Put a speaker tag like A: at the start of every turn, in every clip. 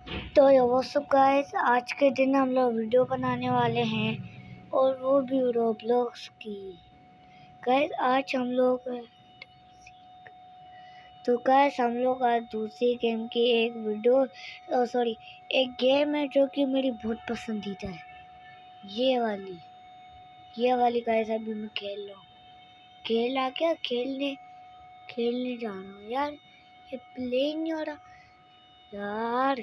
A: तो वो सब गाइस, आज के दिन हम लोग वीडियो बनाने वाले हैं और वो भी रोब्लॉक्स की। गाइस आज हम लोग हम लोग आज दूसरी गेम की एक एक गेम है जो कि मेरी बहुत पसंदीदा है। ये वाली गाइस अभी मैं खेल रहा हूँ। खेलने जा रहा हूँ यार। ये प्ले नहीं हो रहा यार।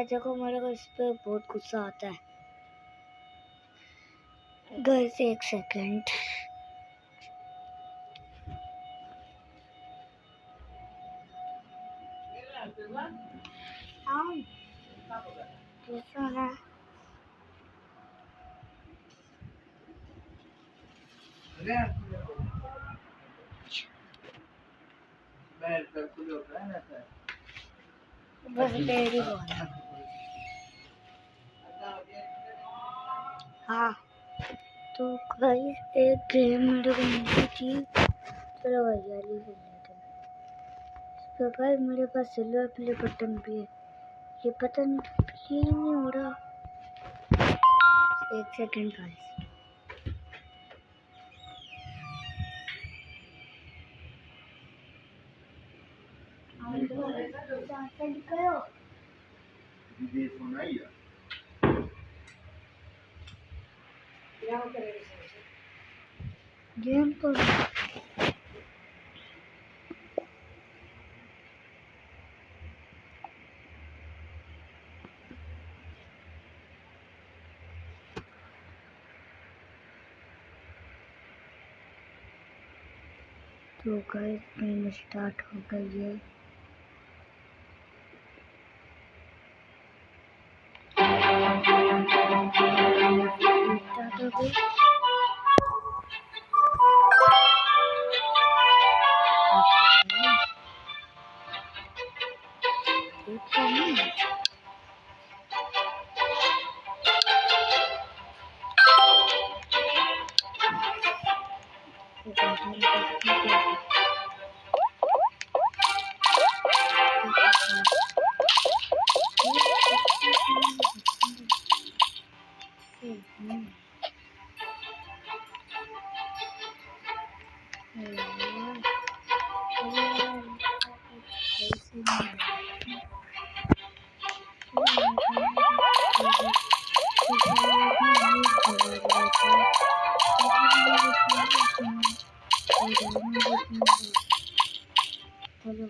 A: देखो मेरे को इस पे बहुत गुस्सा आता है। गाइस एक सेकंड। कैसा है? बस डेरी बोला। हाँ तो गाइस एक गेम मेरे को मिली थी। चलो भैया खेल लेते हैं। इस पे गाइस मेरे पास सिल्वर प्ले बटन भी है। ये पता नहीं प्ले नहीं हो रहा। एक सेकंड गाइस। गेम पर तो गाइस गेम स्टार्ट हो गई है। स्टार्ट हो गई। हेलो